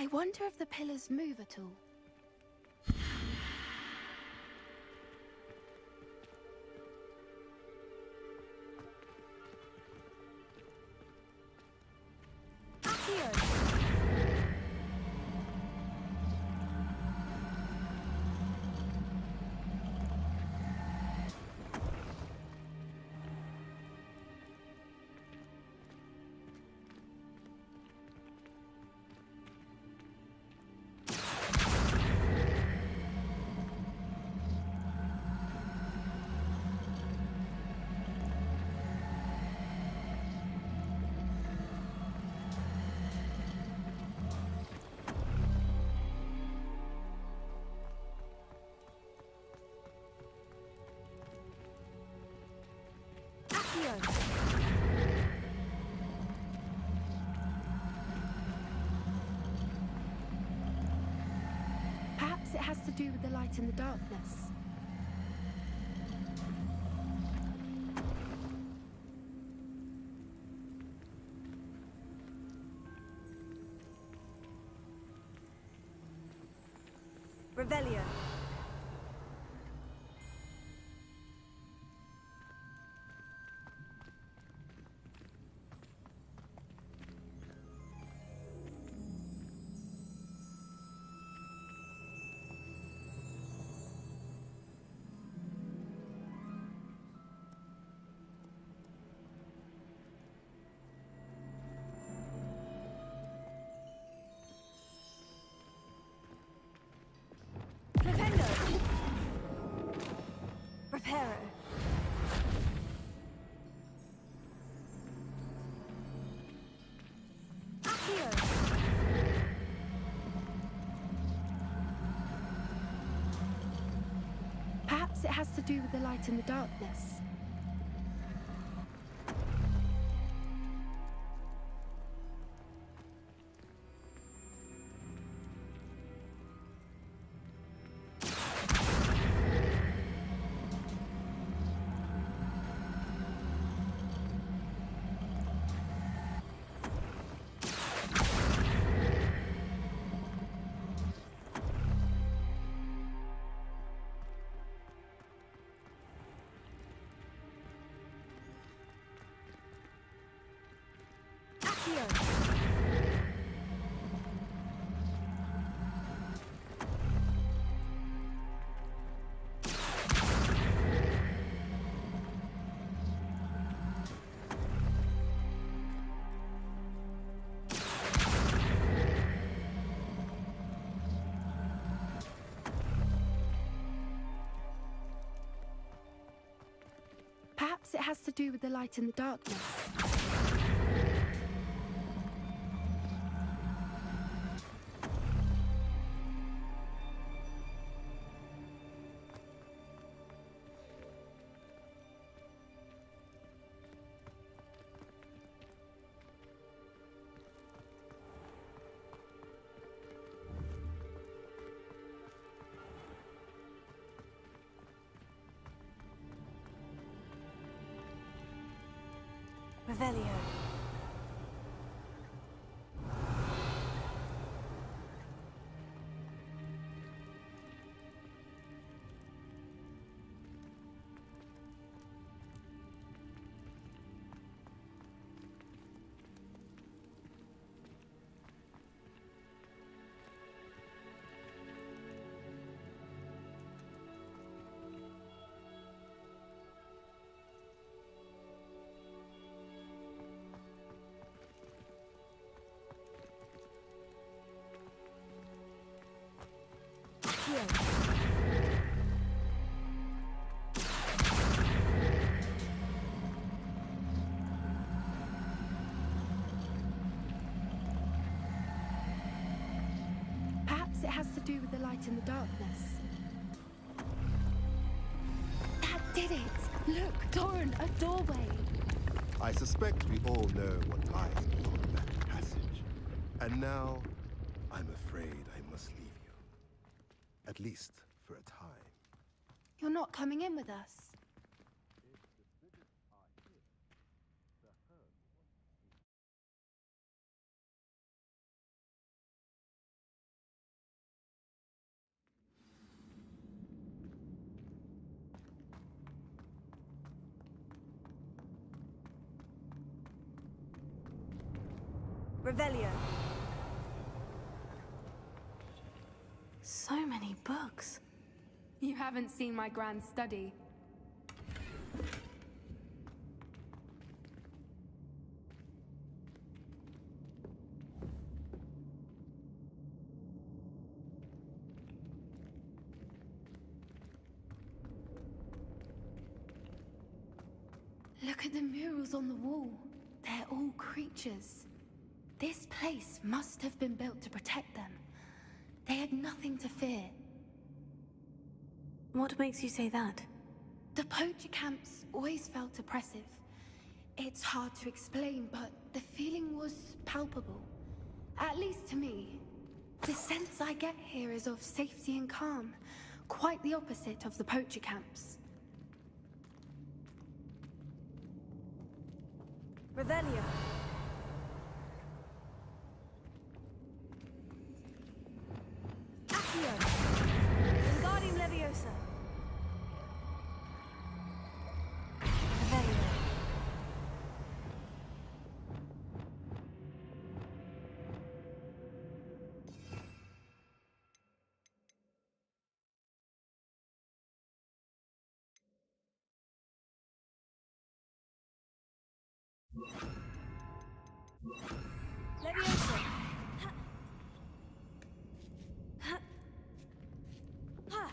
I wonder if the pillars move at all. Perhaps it has to do with the light in the darkness. Revelio. Reparo. Accio. Perhaps it has to do with the light in the darkness. Perhaps it has to do with the light in the darkness. Revelio. Perhaps it has to do with the light in the darkness. That did it! Look, Torrent, a doorway! I suspect we all know what lies beyond that passage. And now, I'm afraid I must leave you. At least for a time. You're not coming in with us. Revelio. So many books. You haven't seen my grand study. Look at the murals on the wall. They're all creatures. This place must have been built to protect them. They had nothing to fear. What makes you say that? The poacher camps always felt oppressive. It's hard to explain, but the feeling was palpable. At least to me. The sense I get here is of safety and calm. Quite the opposite of the poacher camps. Revelio. Accio. Wingardium Leviosa. Revelio. Leviosa. Ha. Ha. Ha. Ha.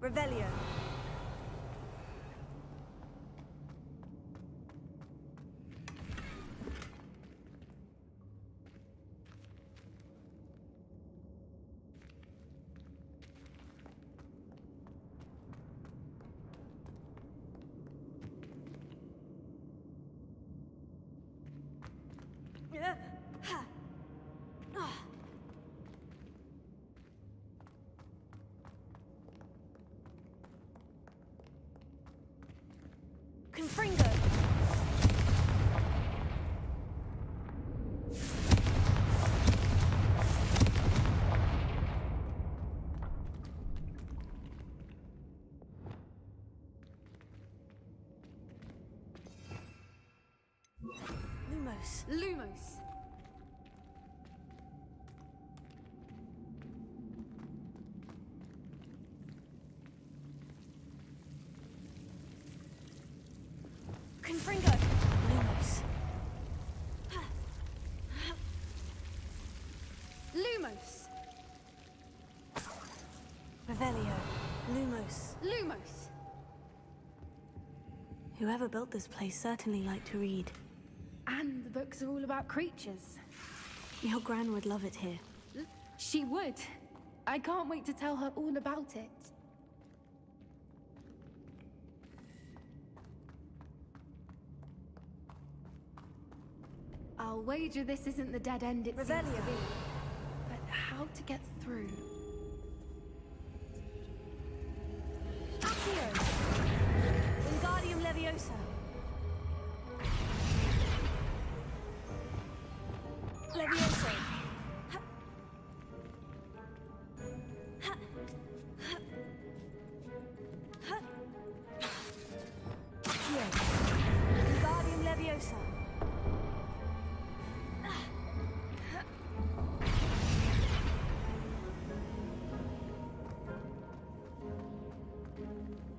Revelio. Ha. Ah. Confringo. Lumos. Lumos. Confringo. Lumos. Ha. Lumos. Revelio. Lumos. Lumos. Whoever built this place certainly liked to read. And the books are all about creatures. Your Gran would love it here. She would. I can't wait to tell her all about it. I'll wager this isn't the dead end it seems to Revelio. be. But how to get through? Accio. Wingardium Leviosa. Leviosa. Ha. Ha. Ha. Ha. Accio. Wingardium Leviosa.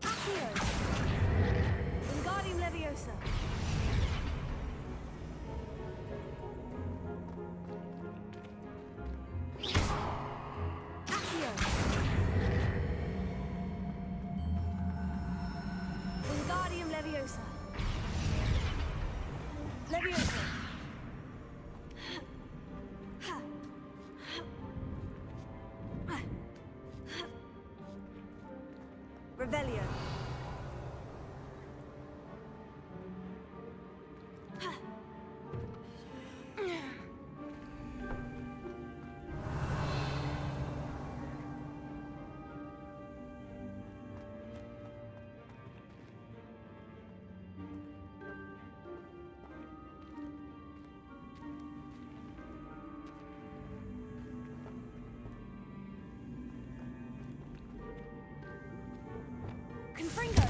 Accio. Wingardium Leviosa. Accio. Wingardium Leviosa. Leviosa. Ha. Ha. Revelio. Ha. Confringo.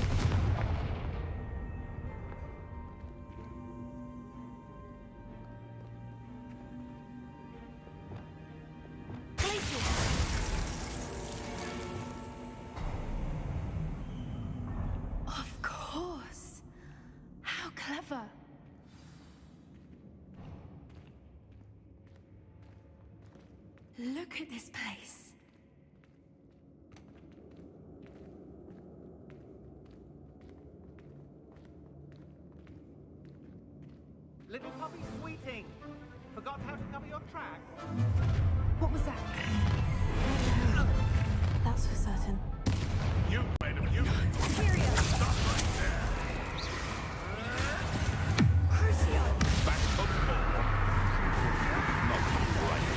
Look at this place. Little puppy sweeting! Forgot how to cover your track? What was that? That's for certain. You made him, you. Stop right there! Crucio! Back to four. Not right.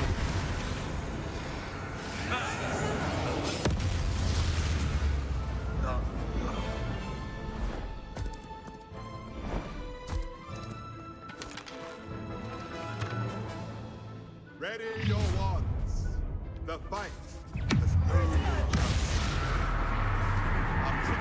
Ready your wands. The fight has only just. Up to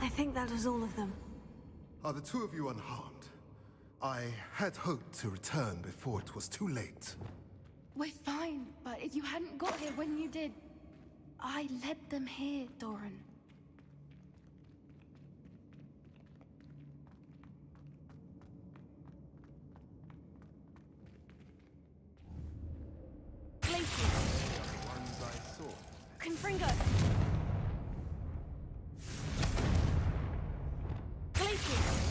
I think that was all of them. Are the two of you unharmed? I had hoped to return before it was too late. We're fine, but if you hadn't got here when you did, I led them here, Doran. Ones I saw. Confringo! Glacius!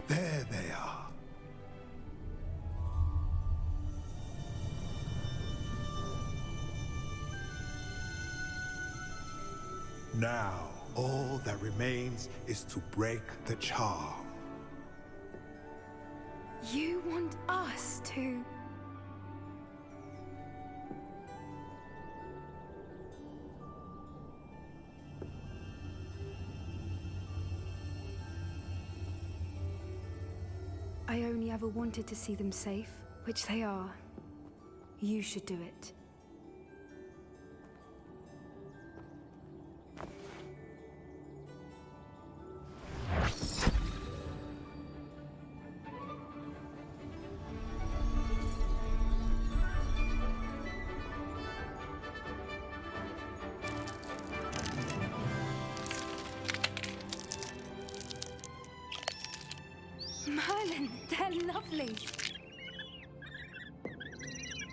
There they are. Now, all that remains is to break the charm. You want us to... I only ever wanted to see them safe, which they are. You should do it. Merlin, they're lovely.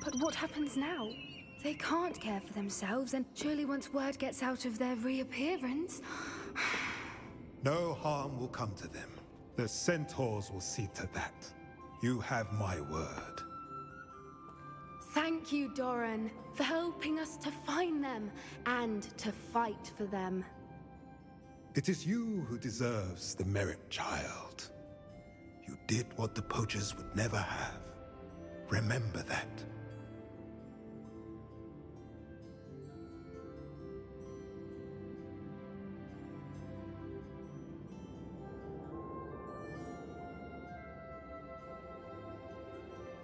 But what happens now? They can't care for themselves, and surely once word gets out of their reappearance... No harm will come to them. The centaurs will see to that. You have my word. Thank you, Doran, for helping us to find them and to fight for them. It is you who deserves the merit, child. You did what the poachers would never have. Remember that.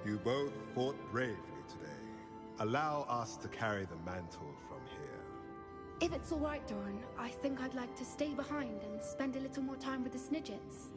You both fought bravely today. Allow us to carry the mantle from here. If it's all right, Doran, I think I'd like to stay behind and spend a little more time with the Snidgets.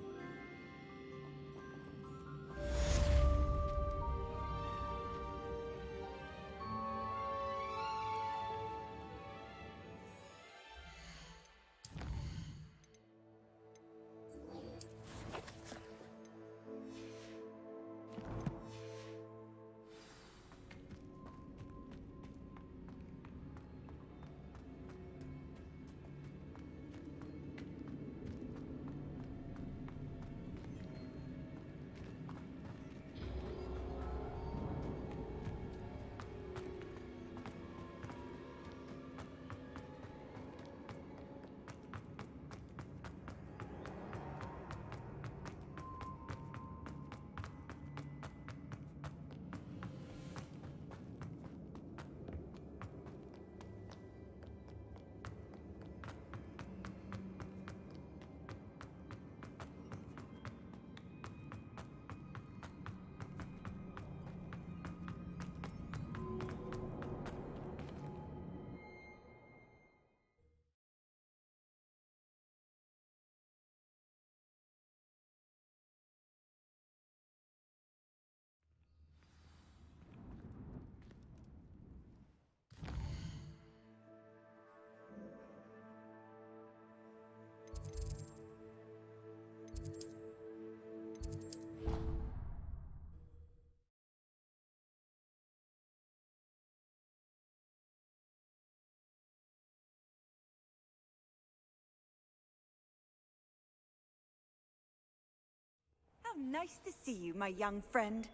How nice to see you, my young friend.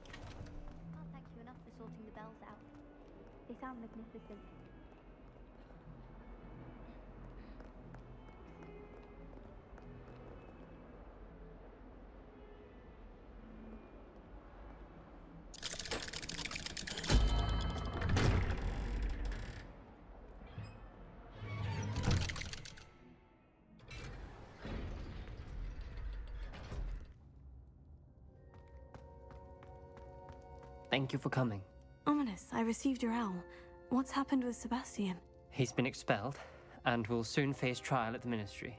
Can't thank you enough for sorting the bells out. They sound magnificent. Thank you for coming. Ominous, I received your owl. What's happened with Sebastian? He's been expelled, and will soon face trial at the Ministry.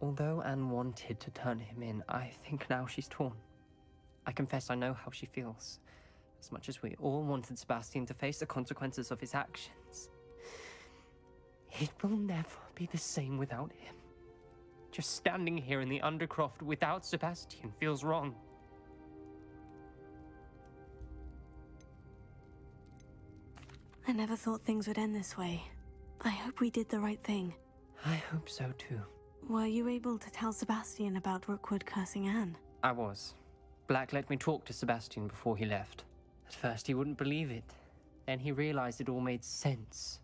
Although Anne wanted to turn him in, I think now she's torn. I confess I know how she feels. As much as we all wanted Sebastian to face the consequences of his actions. It will never be the same without him. Just standing here in the Undercroft without Sebastian feels wrong. I never thought things would end this way. I hope we did the right thing. I hope so too. Were you able to tell Sebastian about Rookwood cursing Anne? I was. Black let me talk to Sebastian before he left. At first he wouldn't believe it. Then he realized it all made sense.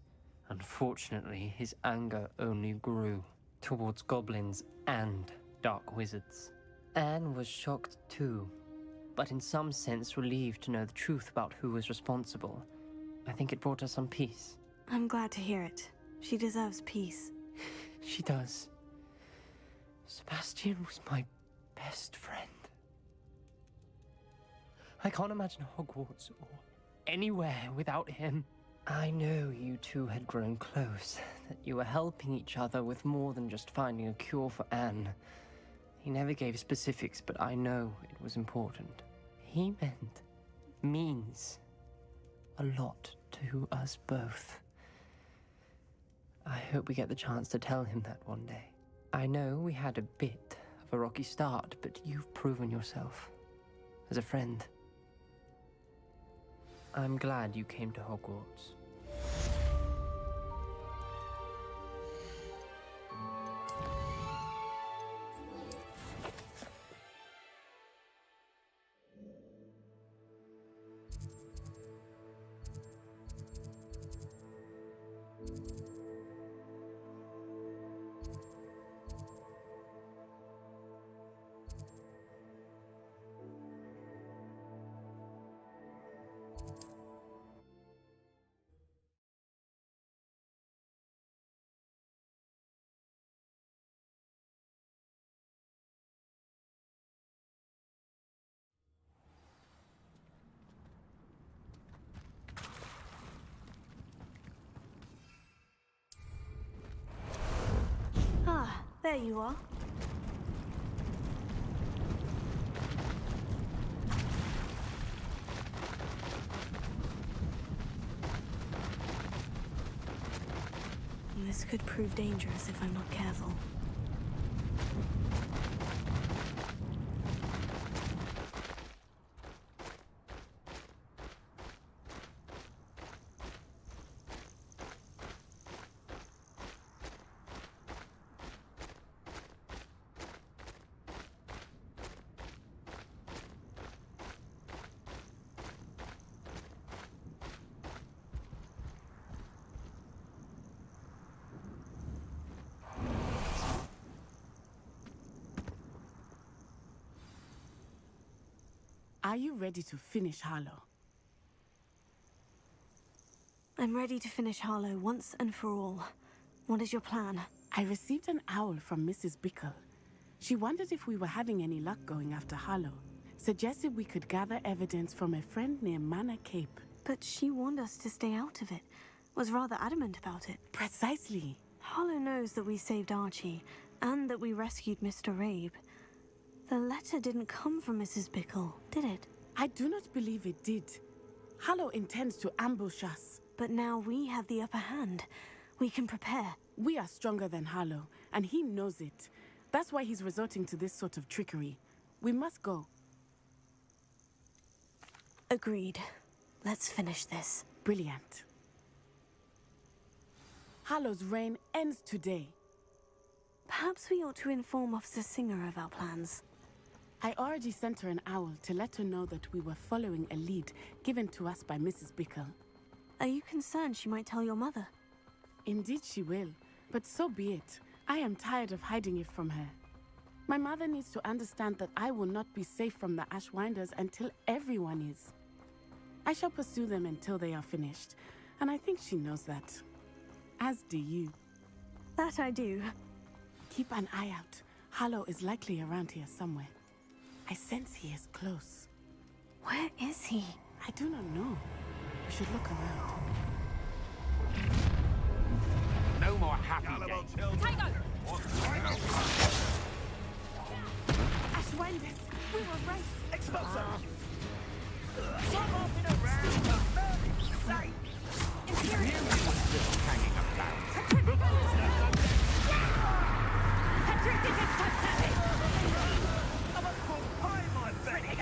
Unfortunately, his anger only grew towards goblins and dark wizards. Anne was shocked too, but in some sense relieved to know the truth about who was responsible. I think it brought her some peace. I'm glad to hear it. She deserves peace. She does. Sebastian was my best friend. I can't imagine Hogwarts or anywhere without him. I know you two had grown close, that you were helping each other with more than just finding a cure for Anne. He never gave specifics, but I know it was important. He means a lot to us both. I hope we get the chance to tell him that one day. I know we had a bit of a rocky start, but you've proven yourself as a friend. I'm glad you came to Hogwarts. Ah, there you are. This could prove dangerous if I'm not careful. Are you ready to finish Harlow? I'm ready to finish Harlow once and for all. What is your plan? I received an owl from Mrs. Bickle. She wondered if we were having any luck going after Harlow. Suggested we could gather evidence from a friend near Manor Cape. But she warned us to stay out of it. Was rather adamant about it. Precisely. Harlow knows that we saved Archie, and that we rescued Mr. Rabe. The letter didn't come from Mrs. Bickle, did it? I do not believe it did. Harlow intends to ambush us. But now we have the upper hand. We can prepare. We are stronger than Harlow, and he knows it. That's why he's resorting to this sort of trickery. We must go. Agreed. Let's finish this. Brilliant. Harlow's reign ends today. Perhaps we ought to inform Officer Singer of our plans. I already sent her an owl to let her know that we were following a lead given to us by Mrs. Bickle. Are you concerned she might tell your mother? Indeed she will, but so be it. I am tired of hiding it from her. My mother needs to understand that I will not be safe from the Ashwinders until everyone is. I shall pursue them until they are finished, and I think she knows that. As do you. That I do. Keep an eye out. Harlow is likely around here somewhere. I sense he is close. Where is he? I do not know. We should look around. No more happy days. Ashwinders! We were right! Expulso! Stop hopping around, for mercy's sake! You were still hanging about. I'm a pork pie, my baby!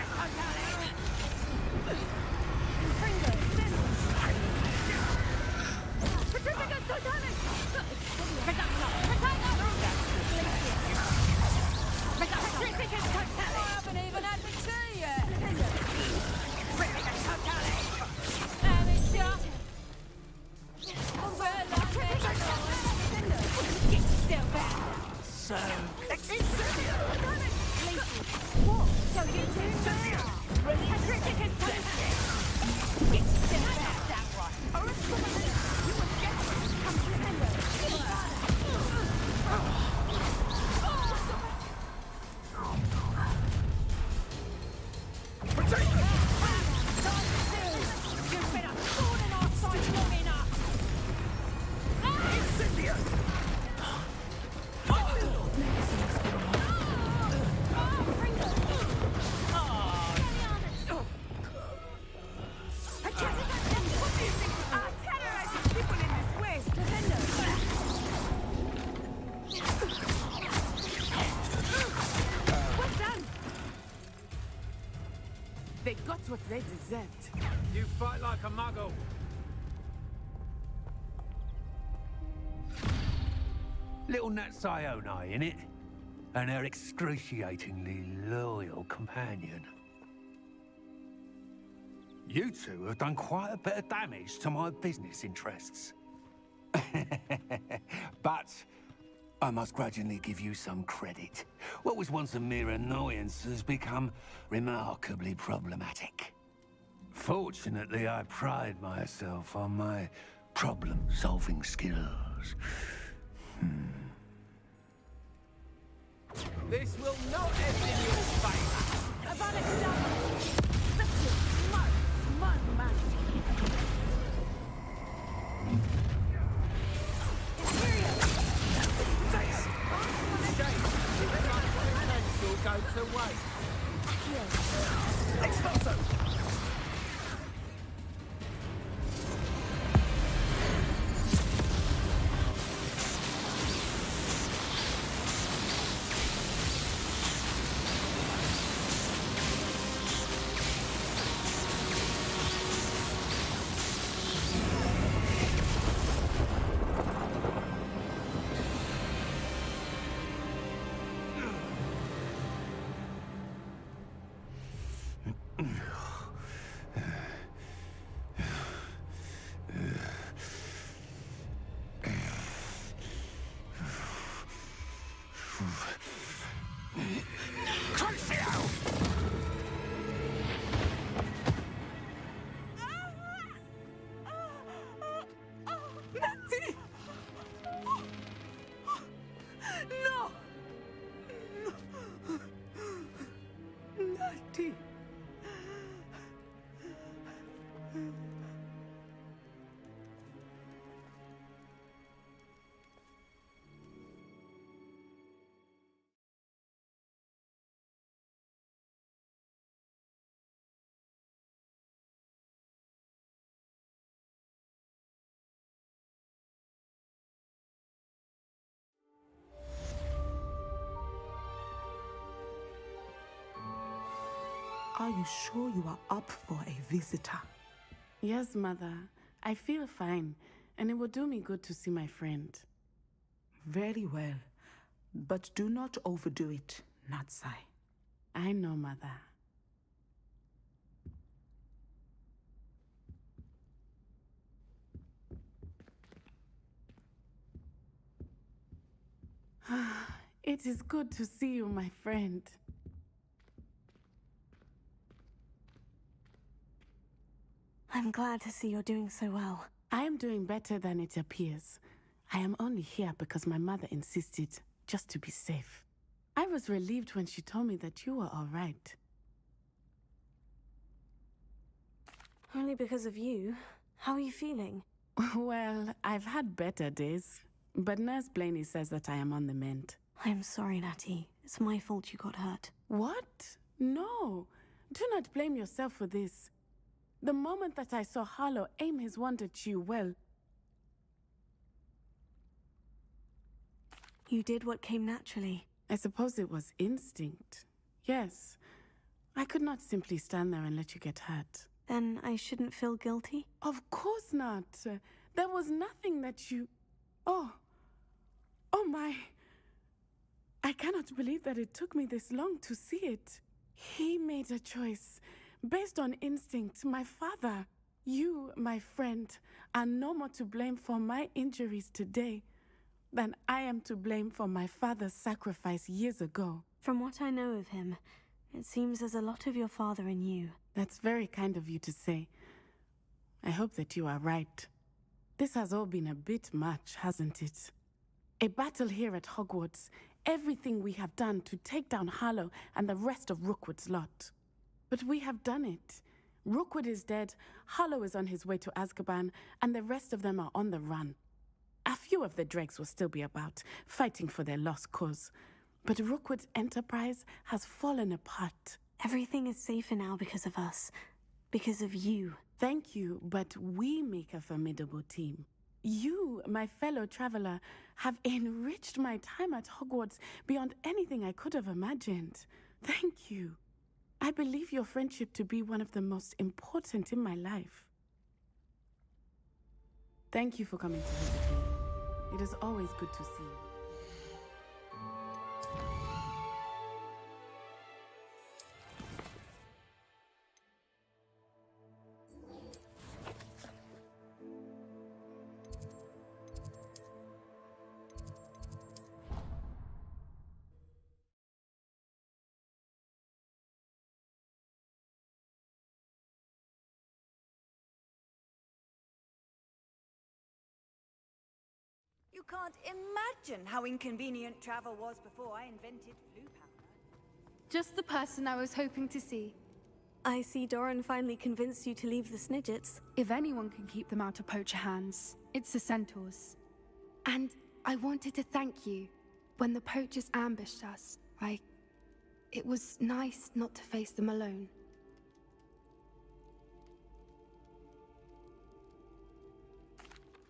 They got what they deserved. You fight like a muggle. Little Nat Sione, innit? And her excruciatingly loyal companion. You two have done quite a bit of damage to my business interests. But I must grudgingly give you some credit. What was once a mere annoyance has become remarkably problematic. Fortunately, I pride myself on my problem-solving skills. This will not end in your favor! About it done! Such a smart man! Potential go to waste. Expulso! Are you sure you are up for a visitor? Yes, Mother. I feel fine, and it will do me good to see my friend. Very well. But do not overdo it, Natsai. I know, Mother. It is good to see you, my friend. I'm glad to see you're doing so well. I am doing better than it appears. I am only here because my mother insisted, just to be safe. I was relieved when she told me that you were all right. Only because of you. How are you feeling? Well, I've had better days, but Nurse Blaney says that I am on the mend. I'm sorry, Natty. It's my fault you got hurt. What? No. Do not blame yourself for this. The moment that I saw Harlow aim his wand at you, well... You did what came naturally. I suppose it was instinct. Yes. I could not simply stand there and let you get hurt. Then I shouldn't feel guilty? Of course not. There was nothing that you... Oh. Oh my. I cannot believe that it took me this long to see it. He made a choice. Based on instinct, my father. You, my friend, are no more to blame for my injuries today than I am to blame for my father's sacrifice years ago. From what I know of him, it seems there's a lot of your father in you. That's very kind of you to say. I hope that you are right. This has all been a bit much, hasn't it? A battle here at Hogwarts, everything we have done to take down Harlow and the rest of Rookwood's lot. But we have done it. Rookwood is dead, Harlow is on his way to Azkaban, and the rest of them are on the run. A few of the dregs will still be about, fighting for their lost cause. But Rookwood's enterprise has fallen apart. Everything is safer now because of us. Because of you. Thank you, but we make a formidable team. You, my fellow traveler, have enriched my time at Hogwarts beyond anything I could have imagined. Thank you. I believe your friendship to be one of the most important in my life. Thank you for coming to visit me. It is always good to see you. You can't imagine how inconvenient travel was before I invented blue powder. Just the person I was hoping to see. I see Doran finally convinced you to leave the Snidgets. If anyone can keep them out of poacher hands, it's the Centaurs. And I wanted to thank you. When the poachers ambushed us, it was nice not to face them alone.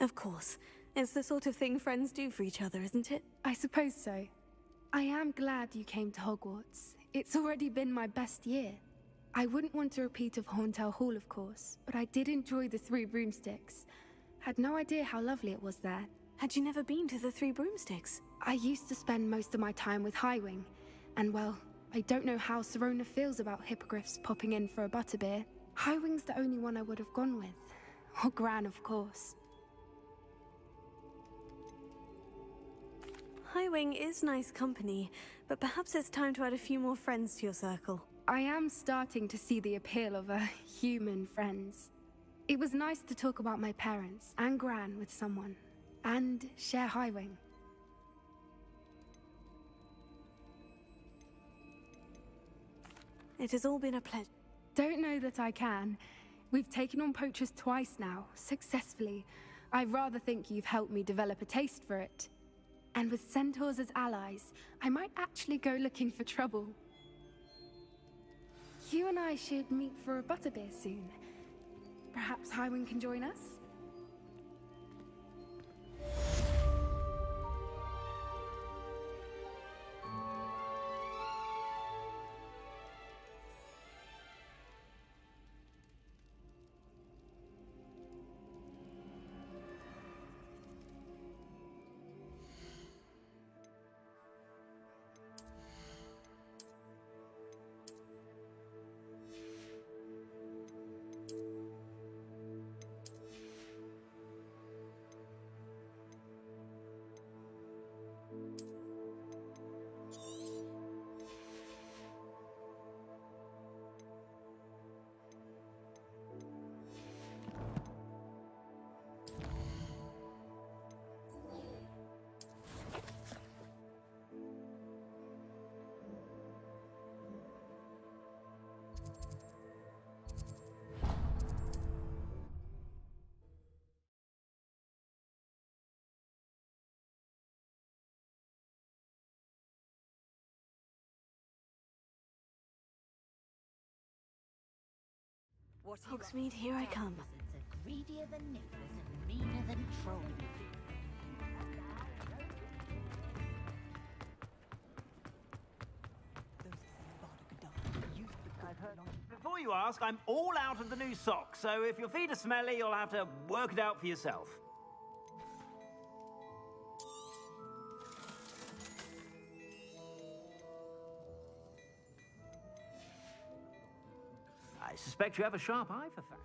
Of course. It's the sort of thing friends do for each other, isn't it? I suppose so. I am glad you came to Hogwarts. It's already been my best year. I wouldn't want a repeat of Horntail Hall, of course, but I did enjoy the Three Broomsticks. Had no idea how lovely it was there. Had you never been to the Three Broomsticks? I used to spend most of my time with Highwing, and well, I don't know how Sirona feels about hippogriffs popping in for a butterbeer. Highwing's the only one I would have gone with. Or Gran, of course. Highwing is nice company, but perhaps it's time to add a few more friends to your circle. I am starting to see the appeal of human friends. It was nice to talk about my parents and Gran with someone, and share Highwing. It has all been a pleasure. Don't know that I can. We've taken on poachers twice now, successfully. I rather think you've helped me develop a taste for it. And with centaurs as allies, I might actually go looking for trouble. You and I should meet for a butterbeer soon. Perhaps Highwing can join us? What you got? Hogsmeade, here I come. Wizards are greedier than nippers and meaner than trolls. Before you ask, I'm all out of the new socks, so if your feet are smelly, you'll have to work it out for yourself. I suspect you have a sharp eye for facts.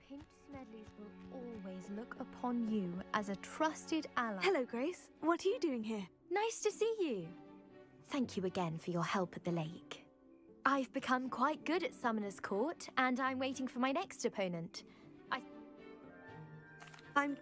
Pinch Smedleys will always look upon you as a trusted ally. Hello, Grace. What are you doing here? Nice to see you. Thank you again for your help at the lake. I've become quite good at Summoner's Court, and I'm waiting for my next opponent. I'm...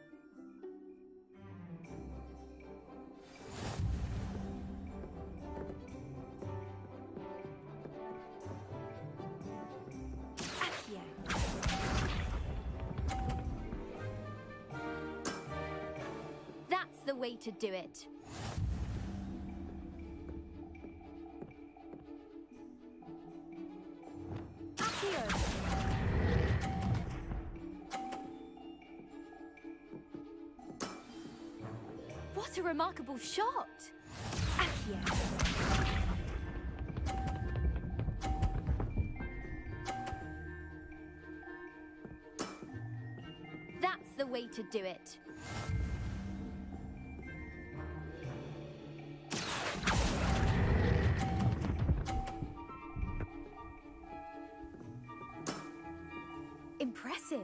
That's the way to do it. Accio! What a remarkable shot! Yes. That's the way to do it. Impressive.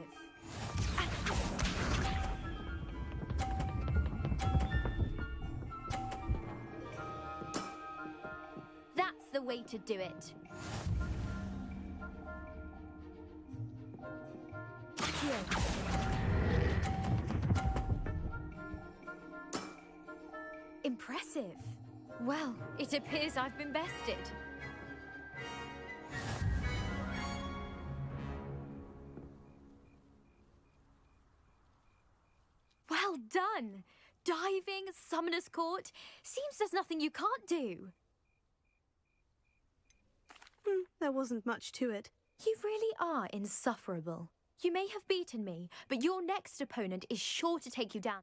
That's the way to do it. Impressive. Well, it appears I've been bested. Well done! Diving, Summoner's Court. Seems there's nothing you can't do. There wasn't much to it. You really are insufferable. You may have beaten me, but your next opponent is sure to take you down.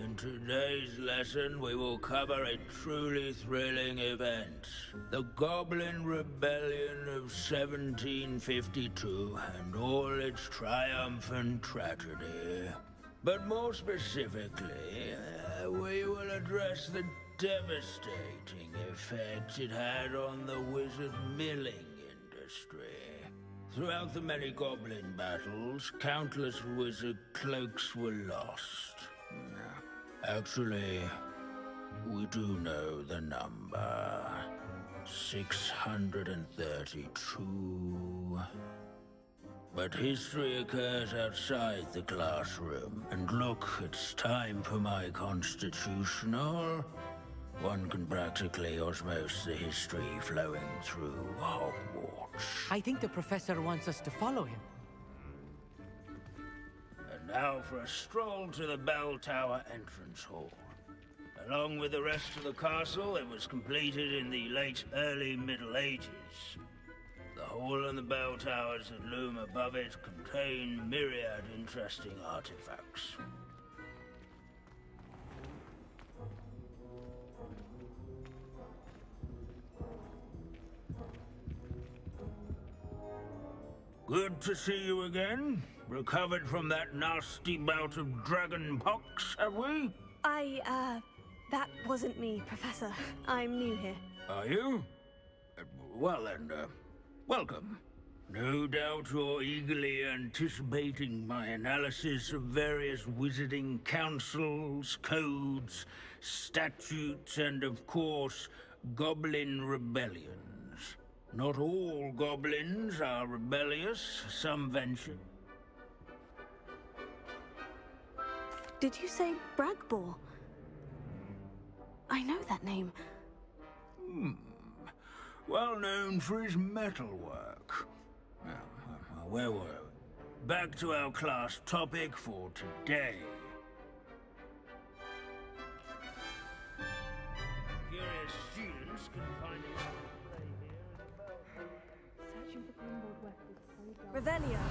In today's lesson, we will cover a truly thrilling event. The Goblin Rebellion of 1752 and all its triumphant tragedy. But more specifically, we will address the devastating effects it had on the wizard milling industry. Throughout the many goblin battles, countless wizard cloaks were lost. Actually, we do know the number. 632. But history occurs outside the classroom, and look, it's time for my constitutional. One can practically osmose the history flowing through Hogwarts. I think the professor wants us to follow him. And now for a stroll to the Bell Tower entrance hall. Along with the rest of the castle, it was completed in the late early Middle Ages. The hall and the bell towers that loom above it contain myriad interesting artifacts. Good to see you again. Recovered from that nasty bout of dragon pox, have we? That wasn't me, Professor. I'm new here. Are you? Well then, welcome. No doubt you're eagerly anticipating my analysis of various wizarding councils, codes, statutes, and of course, goblin rebellions. Not all goblins are rebellious, some venture. Did you say Bragbor? I know that name. Well known for his metalwork. Where were we? Back to our class topic for today. Curious students can find it out to play here. Searching for Grimbold weapons. Revelio.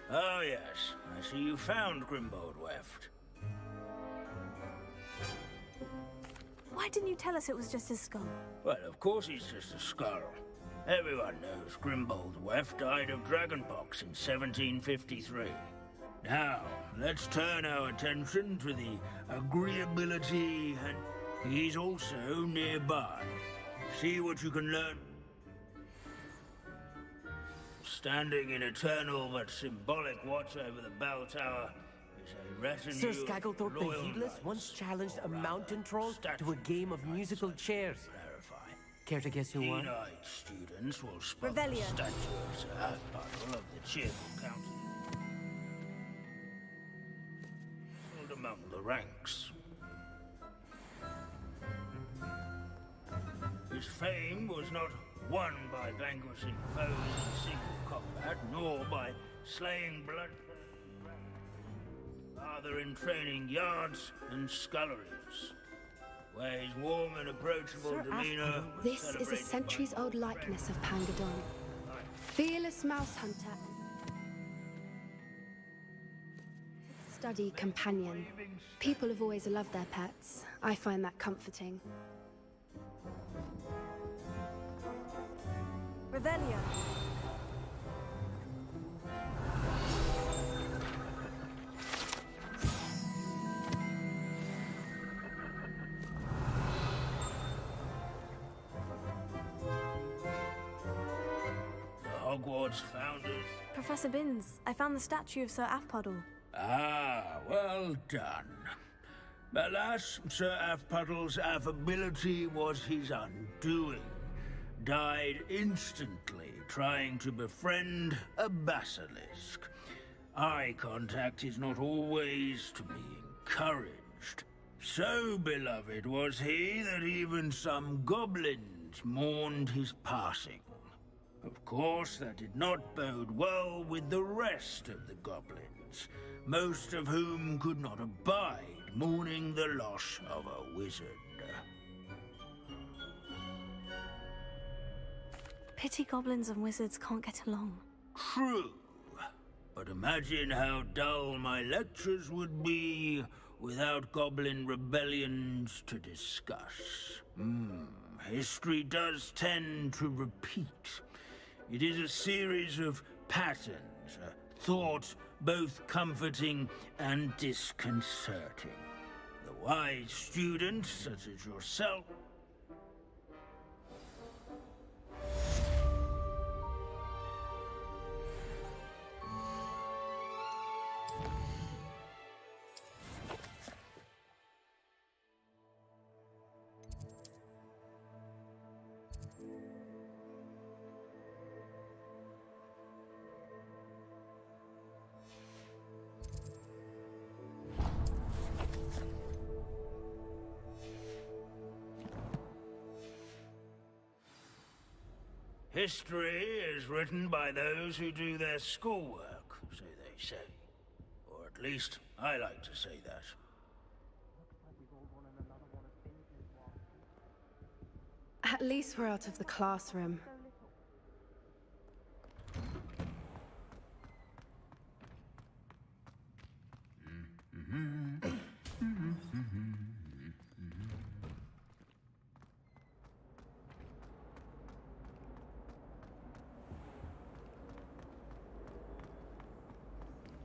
Oh yes, I see you found Grimbold Weft. Why Why didn't you tell us it was just his skull? Well, of course it's just a skull. Everyone knows Grimbold Weft died of dragonpox in 1753. Now, let's turn our attention to the agreeability, and he's also nearby. See what you can learn. Standing in eternal but symbolic watch over the bell tower is a retinue Sir of Scagglethorpe the loyal Heedless knights, once challenged a morale, mountain troll to a game of musical chairs. Care to guess who won? Keen-eyed students will spot Revelio. the statue of Sir Halfpuddle of the cheerful county. And among the ranks. His fame was not won by vanquishing foes in single combat, nor by slaying bloodthirsty dragons, rather in training yards and sculleries, where his warm and approachable demeanor was This is a celebrated by centuries-old likeness of Pangadon. Fearless mouse hunter. Study companion. People have always loved their pets. I find that comforting. Revelio. the Hogwarts founders. Professor Binns, I found the statue of Sir Afpuddle. Ah, well done. Alas, Sir Afpuddle's affability was his undoing. Died instantly trying to befriend a basilisk. Eye contact is not always to be encouraged. So beloved was he that even some goblins mourned his passing. Of course, that did not bode well with the rest of the goblins, most of whom could not abide mourning the loss of a wizard. Pity goblins and wizards can't get along. True. But imagine how dull my lectures would be without goblin rebellions to discuss. History does tend to repeat. It is a series of patterns, a thought both comforting and disconcerting. The wise students, such as yourself, history is written by those who do their schoolwork, so they say. Or at least, I like to say that. At least we're out of the classroom.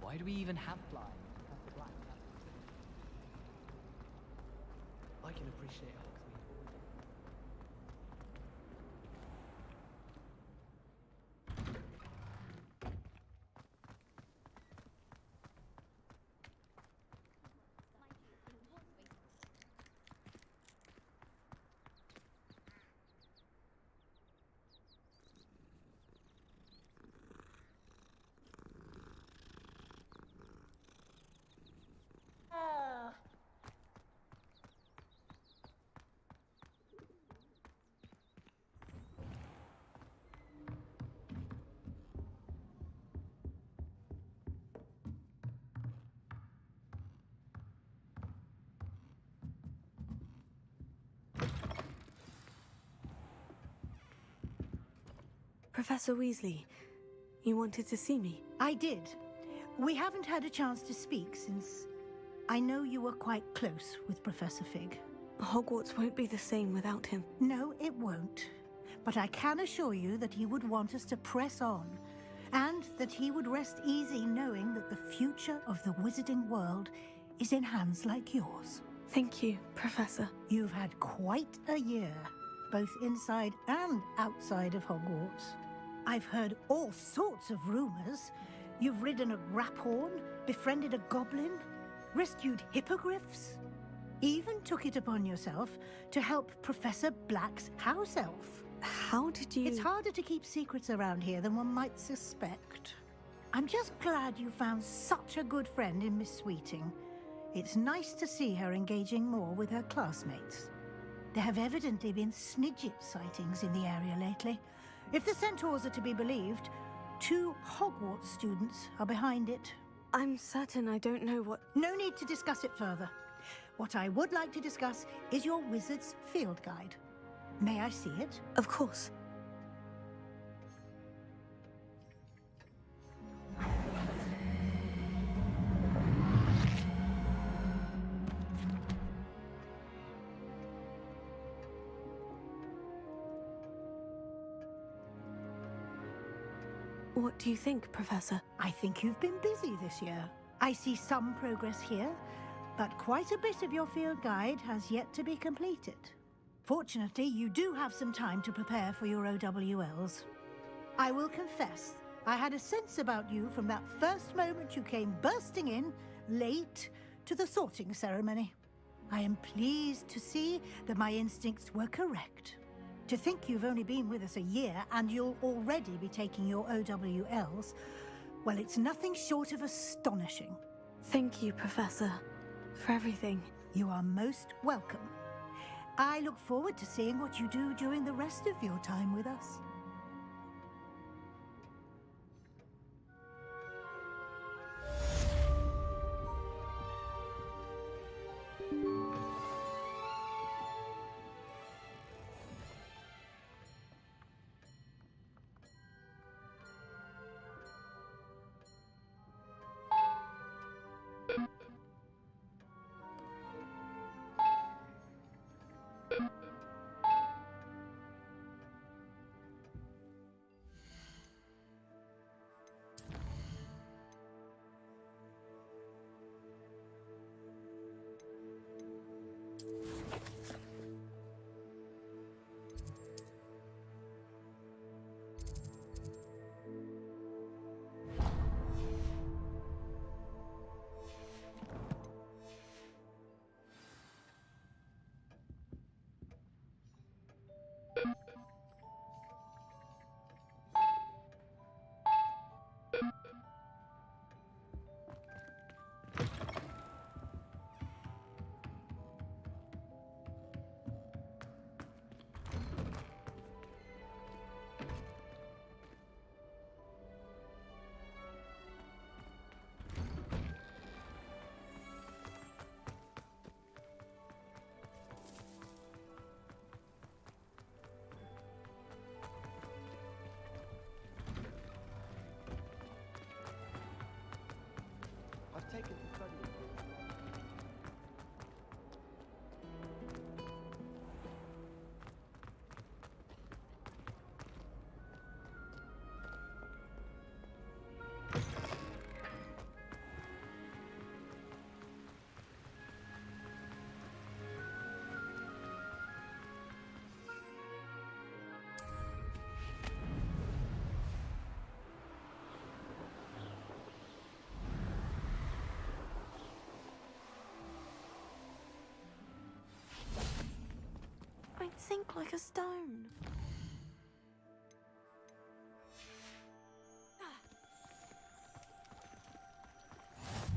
Why do we even have flies? I can appreciate Hogsmeade. Professor Weasley, you wanted to see me? I did. We haven't had a chance to speak since I know you were quite close with Professor Fig. Hogwarts won't be the same without him. No, it won't. But I can assure you that he would want us to press on, and that he would rest easy knowing that the future of the wizarding world is in hands like yours. Thank you, Professor. You've had quite a year, both inside and outside of Hogwarts. I've heard all sorts of rumors. You've ridden a Graphorn, befriended a goblin, rescued hippogriffs, even took it upon yourself to help Professor Black's house elf. How did you... It's harder to keep secrets around here than one might suspect. I'm just glad you found such a good friend in Miss Sweeting. It's nice to see her engaging more with her classmates. There have evidently been Snidget sightings in the area lately. If the Centaurs are to be believed, 2 Hogwarts students are behind it. I'm certain I don't know what... No need to discuss it further. What I would like to discuss is your wizard's field guide. May I see it? Of course. What do you think, Professor? I think you've been busy this year. I see some progress here, but quite a bit of your field guide has yet to be completed. Fortunately, you do have some time to prepare for your OWLs. I will confess, I had a sense about you from that first moment you came bursting in, late, to the sorting ceremony. I am pleased to see that my instincts were correct. To think you've only been with us a year and you'll already be taking your OWLs, well, it's nothing short of astonishing. Thank you, Professor, for everything. You are most welcome. I look forward to seeing what you do during the rest of your time with us. I've taken the study of I'd sink like a stone.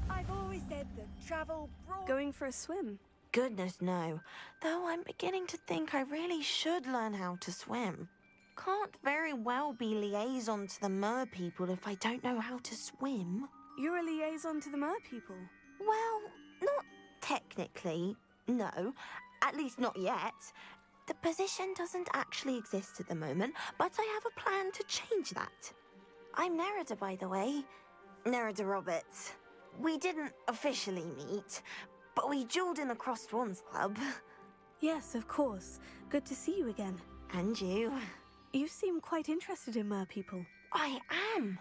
I've always said that travel brought... Going for a swim? Goodness, no. Though I'm beginning to think I really should learn how to swim. Can't very well be liaison to the mer people if I don't know how to swim. You're a liaison to the mer people? Well, not technically, no. At least not yet. The position doesn't actually exist at the moment, but I have a plan to change that. I'm Nerida, by the way. Nerida Roberts. We didn't officially meet, but we dueled in the Crossed Wands Club. Yes, of course. Good to see you again. And you. You seem quite interested in merpeople. I am.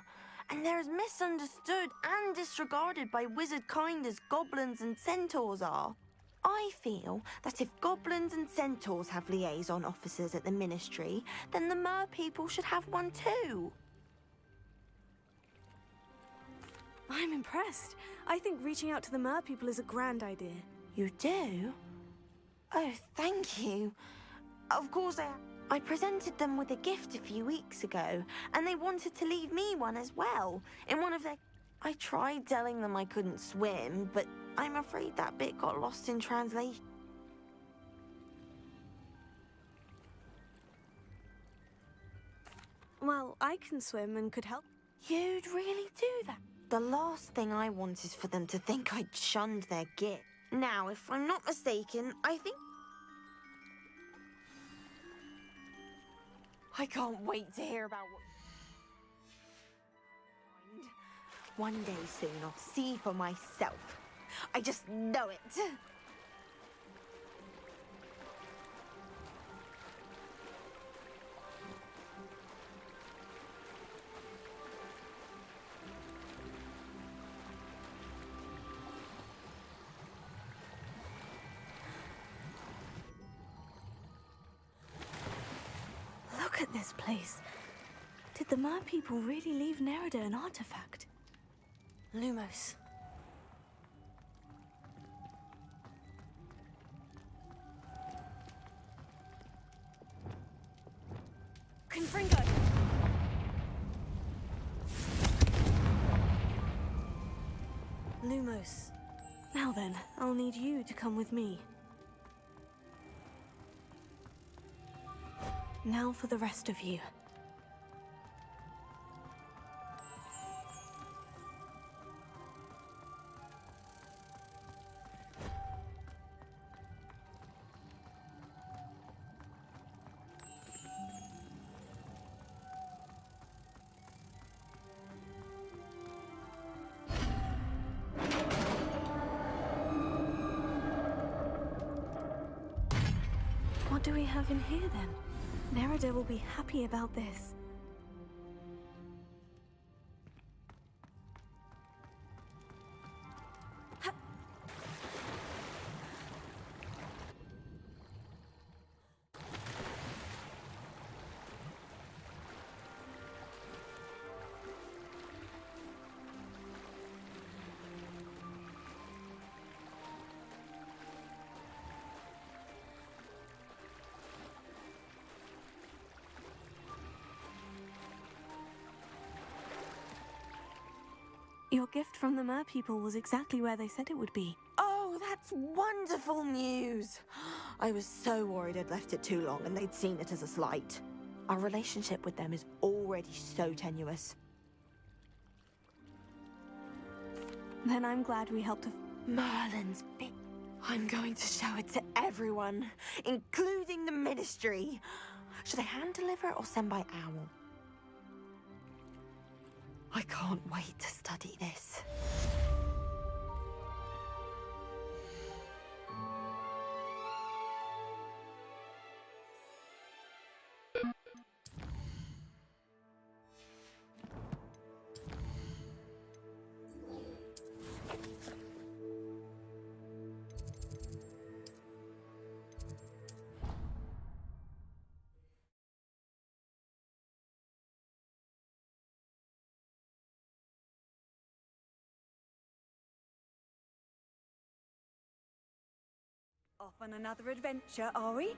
And they're as misunderstood and disregarded by wizard kind as goblins and centaurs are. I feel that if goblins and centaurs have liaison officers at the Ministry, then the merpeople should have one too. I'm impressed. I think reaching out to the merpeople is a grand idea. You do? Oh, thank you. Of course, I presented them with a gift a few weeks ago, and they wanted to leave me one as well. In one of their... I tried telling them I couldn't swim, but I'm afraid that bit got lost in translation. Well, I can swim and could help. You'd really do that? The last thing I want is for them to think I'd shunned their gift. Now, if I'm not mistaken, I think... I can't wait to hear about what... One day soon, I'll see for myself. I just know it. Look at this place. Did the merpeople really leave Nerida an artifact? Lumos. Confringo! Lumos. Now then, I'll need you to come with me. Now for the rest of you. What do we have in here then? Nerida will be happy about this. Your gift from the merpeople was exactly where they said it would be. Oh, that's wonderful news! I was so worried I'd left it too long and they'd seen it as a slight. Our relationship with them is already so tenuous. Then I'm glad we helped. Merlin's big. I'm going to show it to everyone, including the Ministry. Should I hand deliver it or send by owl? I can't wait to study this. Off on another adventure, are we?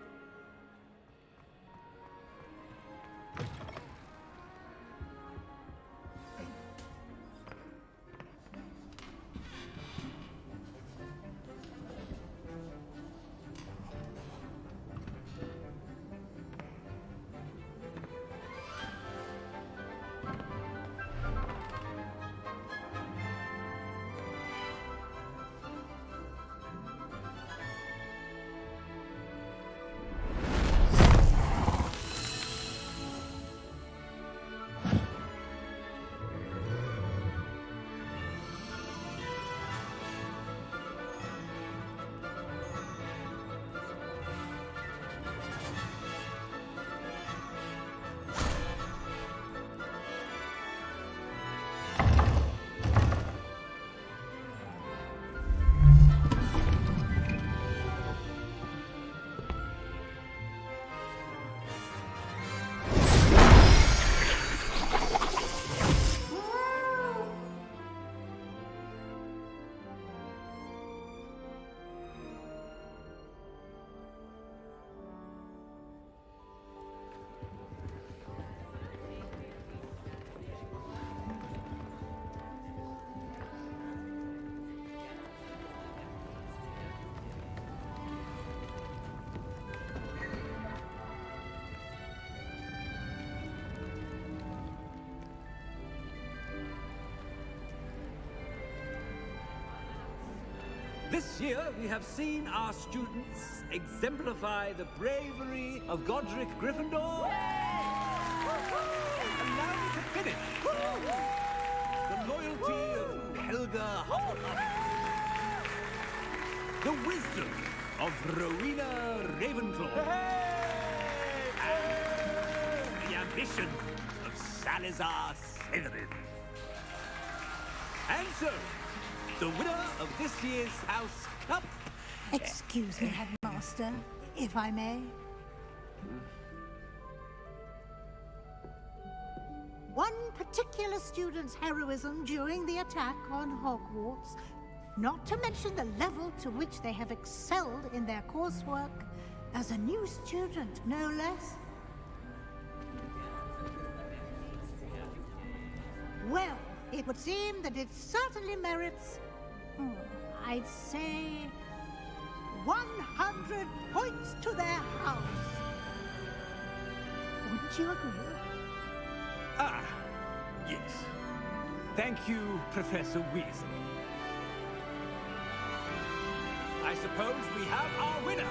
This year, we have seen our students exemplify the bravery of Godric Gryffindor. Allow me to finish. The loyalty of Helga Hufflepuff. The wisdom of Rowena Ravenclaw. And the ambition of Salazar Slytherin. And so, the winner of this year's House Cup... Excuse me, Headmaster, if I may. One particular student's heroism during the attack on Hogwarts, not to mention the level to which they have excelled in their coursework, as a new student, no less. Well, it would seem that it certainly merits, I'd say, 100 points to their house. Wouldn't you agree? Ah, yes. Thank you, Professor Weasley. I suppose we have our winner.